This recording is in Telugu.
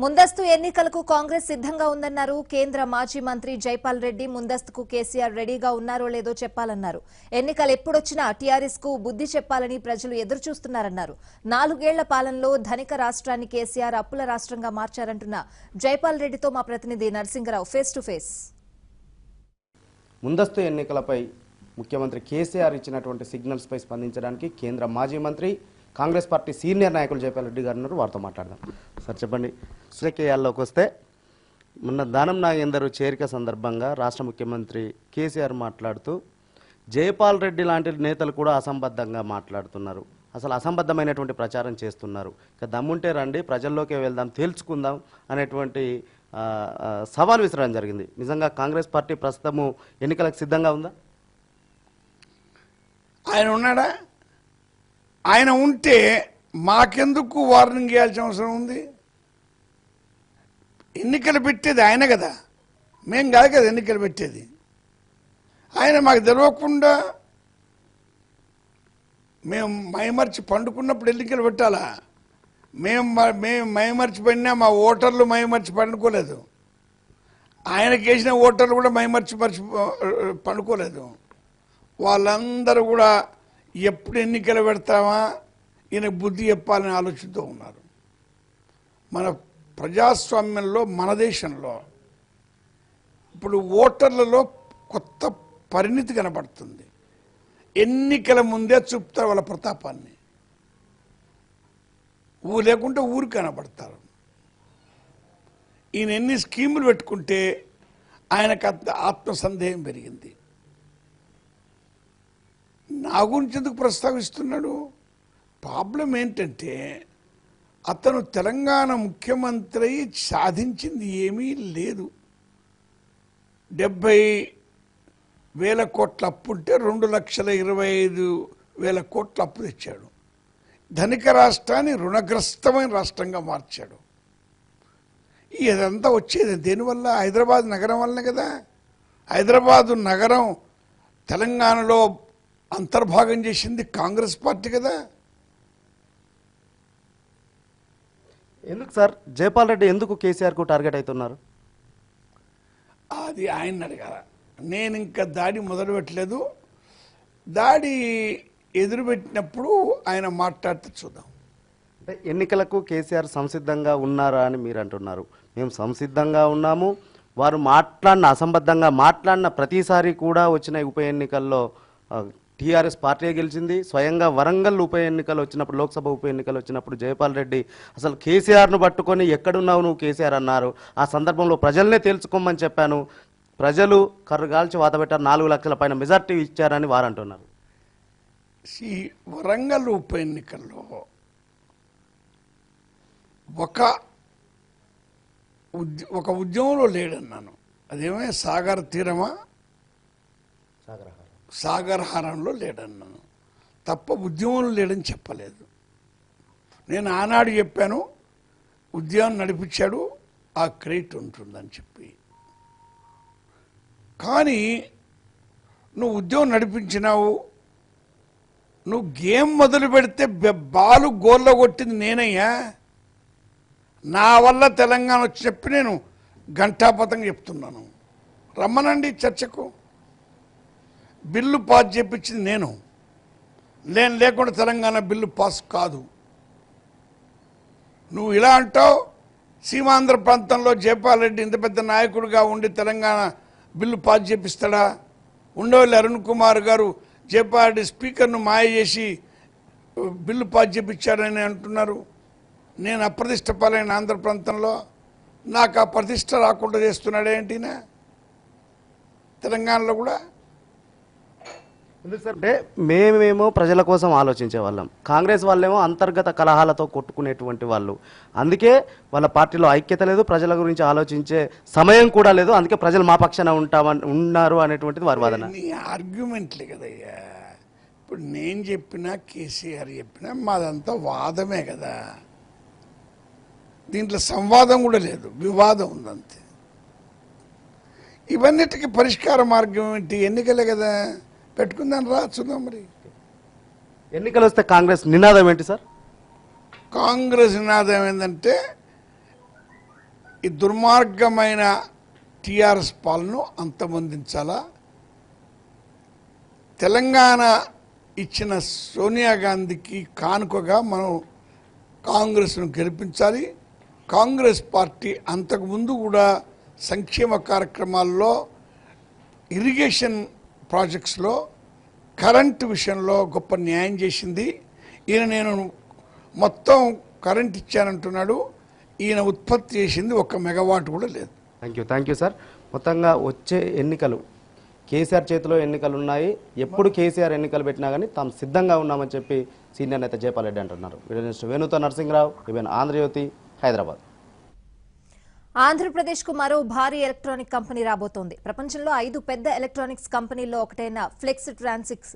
ముందస్తు ఎన్నికలకు కాంగ్రెస్ సిద్ధంగా ఉందన్నారు కేంద్ర మాజీ మంత్రి జైపాల్ రెడ్డి. ముందస్తుకు కేసీఆర్ రెడీగా ఉన్నారో లేదో చెప్పాలన్నారు. ఎన్నికలు ఎప్పుడొచ్చినా టీఆర్ఎస్ కు బుద్ధి చెప్పాలని ప్రజలు ఎదురుచూస్తున్నారన్నారు. 4 ఏళ్ల పాలనలో ధనిక రాష్ట్రాన్ని కేసీఆర్ అప్పుల రాష్ట్రంగా మార్చారంటున్న జైపాల్ రెడ్డితో మా ప్రతినిధి నరసింగరావు ఫేస్ టు ఫేస్. ముందస్తు ఎన్నికలపై ముఖ్యమంత్రి కేసీఆర్ ఇచ్చినటువంటి సిగ్నల్స్ పై స్పందించడానికి కేంద్ర మాజీ మంత్రి కాంగ్రెస్ పార్టీ సీనియర్ నాయకులు జైపాల్ రెడ్డి గారు ఉన్నారు. వారితో మాట్లాడదాం. సార్ చెప్పండి, రాజకీయాల్లోకి వస్తే మొన్న దానం నాగేందర్ చేరిక సందర్భంగా రాష్ట్ర ముఖ్యమంత్రి కేసీఆర్ మాట్లాడుతూ జైపాల్ రెడ్డి లాంటి నేతలు కూడా అసంబద్ధంగా మాట్లాడుతున్నారు, అసలు అసంబద్ధమైనటువంటి ప్రచారం చేస్తున్నారు, ఇక దమ్ముంటే రండి ప్రజల్లోకి వెళ్దాం తేల్చుకుందాం అనేటువంటి సవాల్ విసరడం జరిగింది. నిజంగా కాంగ్రెస్ పార్టీ ప్రస్తుతము ఎన్నికలకు సిద్ధంగా ఉందా? ఆయన ఉన్నాడా? ఆయన ఉంటే మాకెందుకు వార్నింగ్ ఇవ్వాల్సిన అవసరం ఉంది? ఎన్నికలు పెట్టేది ఆయన కదా, మేం కాదు కదా ఎన్నికలు పెట్టేది. ఆయన మాకు తెలియకుండా మేము మైమర్చి పండుకున్నప్పుడు ఎన్నికలు పెట్టాలా? మేము మైమర్చి పడినా మా ఓటర్లు మైమర్చి పండుకోలేదు, ఆయనకి వేసిన ఓటర్లు కూడా మైమర్చి పండుకోలేదు. వాళ్ళందరూ కూడా ఎప్పుడు ఎన్నికలు పెడతామా ఈయన బుద్ధి చెప్పాలని ఆలోచనతో ఉన్నారు. మన ప్రజాస్వామ్యంలో మన దేశంలో ఇప్పుడు ఓటర్లలో కొత్త పరిణితి కనబడుతుంది. ఎన్నికల ముందే చూపుతారు వాళ్ళ ప్రతాపాన్ని, లేకుంటే ఊరు కనబడతారు. ఈయన ఎన్ని స్కీములు పెట్టుకుంటే ఆయనకు ఆత్మసందేహం పెరిగింది. నా గురించి ఎందుకు ప్రస్తావిస్తున్నాడు? ప్రాబ్లం ఏంటంటే అతను తెలంగాణ ముఖ్యమంత్రి సాధించింది ఏమీ లేదు. 70,000 కోట్ల అప్పు ఉంటే 2,25,000 కోట్ల అప్పు తెచ్చాడు. ధనిక రాష్ట్రాన్ని రుణగ్రస్తమైన రాష్ట్రంగా మార్చాడు. ఇదంతా వచ్చేది దేనివల్ల? హైదరాబాద్ నగరం వల్లనే కదా. హైదరాబాదు నగరం తెలంగాణలో అంతర్భాగం చేసింది కాంగ్రెస్ పార్టీ కదా. ఎందుకు సార్ జైపాల్ రెడ్డి ఎందుకు కేసీఆర్కు టార్గెట్ అవుతున్నారు? అది ఆయన అడగాల. నేను ఇంకా దాడి మొదలు పెట్టలేదు. దాడి ఎదురుపెట్టినప్పుడు ఆయన మాట్లాడితే చూద్దాం. అంటే ఎన్నికలకు కేసీఆర్ సంసిద్ధంగా ఉన్నారా అని మీరు అంటున్నారు. మేము సంసిద్ధంగా ఉన్నాము. వారు అసంబద్ధంగా మాట్లాడిన ప్రతిసారి కూడా వచ్చిన ఉప ఎన్నికల్లో టీఆర్ఎస్ పార్టీ గెలిచింది. స్వయంగా వరంగల్ ఉప ఎన్నికలు వచ్చినప్పుడు, లోక్సభ ఉప ఎన్నికలు వచ్చినప్పుడు జైపాల్ రెడ్డి అసలు కేసీఆర్ను పట్టుకొని ఎక్కడున్నావు నువ్వు కేసీఆర్ అన్నారు. ఆ సందర్భంలో ప్రజల్నే తేల్చుకోమని చెప్పాను, ప్రజలు కర్రుగాల్చి వాతపెట్టారు, 4 లక్షల పైన మెజార్టీ ఇచ్చారని వారు అంటున్నారు. ఈ వరంగల్ ఉప ఎన్నికల్లో ఒక ఉద్యమంలో లేడన్నాను. అదేమైనా సాగర్ తీరమా, సాగరహారంలో లేడన్నాను తప్ప ఉద్యమంలో లేడని చెప్పలేదు. నేను ఆనాడు చెప్పాను ఉద్యమం నడిపించాడు, ఆ క్రెడిట్ ఉంటుందని చెప్పి. కానీ నువ్వు ఉద్యమం నడిపించినావు, నువ్వు గేమ్ మొదలు పెడితే బాలు గోల్లో కొట్టింది నేనయ్యా. నా వల్ల తెలంగాణ వచ్చి చెప్పి నేను ఘంటాపథంగా చెప్తున్నాను. రమ్మనండి చర్చకు. బిల్లు పాస్ చేయించింది నేను లేకుండా తెలంగాణ బిల్లు పాస్ కాదు. నువ్వు ఇలా అంటావు. సీమాంధ్ర ప్రాంతంలో జైపాల్ రెడ్డి ఇంత పెద్ద నాయకుడిగా ఉండి తెలంగాణ బిల్లు పాస్ చేపిస్తాడా? ఉండవల్లి అరుణ్ కుమార్ గారు జైపాల్ రెడ్డి స్పీకర్ను మాయ చేసి బిల్లు పాస్ చేపించారని అంటున్నారు. నేను అప్రతిష్ట పాలైన ఆంధ్ర ప్రాంతంలో నాకు ఆ ప్రతిష్ట రాకుండా చేస్తున్నాడేంటినా తెలంగాణలో కూడా? అంటే మేమేమో ప్రజల కోసం ఆలోచించే వాళ్ళం, కాంగ్రెస్ వాళ్ళేమో అంతర్గత కలహాలతో కొట్టుకునేటువంటి వాళ్ళు. అందుకే వాళ్ళ పార్టీలో ఐక్యత లేదు, ప్రజల గురించి ఆలోచించే సమయం కూడా లేదు. అందుకే ప్రజలు మా పక్షాన ఉన్నారు అనేటువంటిది వారి వాదన. ఆర్గ్యుమెంట్లే కదయ్యా. ఇప్పుడు నేను చెప్పినా కేసీఆర్ చెప్పినా మాదంతా వాదమే కదా. దీంట్లో సంవాదం కూడా లేదు, వివాదం ఉందంతే. ఇవన్నిటికీ పరిష్కార మార్గం ఏంటి? ఎన్నికలే కదా, పెట్టుకుందాం రా చూద్దాం. మరి ఎన్నికలు వస్తే కాంగ్రెస్ నినాదం ఏంటి సార్? కాంగ్రెస్ నినాదం ఏంటంటే ఈ దుర్మార్గమైన టిఆర్ఎస్ పాలనను అంతమొందించాలా, తెలంగాణ ఇచ్చిన సోనియా గాంధీకి కానుకగా మనం కాంగ్రెస్ను గెలిపించాలి. కాంగ్రెస్ పార్టీ అంతకుముందు కూడా సంక్షేమ కార్యక్రమాల్లో, ఇరిగేషన్ ప్రాజెక్ట్స్లో, కరెంటు విషయంలో గొప్ప న్యాయం చేసింది. ఈయన నేను మొత్తం కరెంట్ ఇచ్చానంటున్నాడు. ఈయన ఉత్పత్తి చేసింది 1 మెగావాట్ కూడా లేదు. Thank you sir. మొత్తంగా వచ్చే ఎన్నికలు కేసీఆర్ చేతిలో ఎన్నికలు ఉన్నాయి. ఎప్పుడు కేసీఆర్ ఎన్నికలు పెట్టినా కానీ తాము సిద్ధంగా ఉన్నామని చెప్పి సీనియర్ నేత జైపాల్ రెడ్డి అంటున్నారు. వేణుతో నరసింహరావు, ఈవెన్ ఆంధ్రజ్యోతి, హైదరాబాద్. ఆంధ్రప్రదేశ్కు మరో భారీ ఎలక్ట్రానిక్ కంపెనీ రాబోతోంది. ప్రపంచంలో 5 పెద్ద ఎలక్ట్రానిక్స్ కంపెనీల్లో ఒకటైన ఫ్లెక్స్ ట్రానిక్స్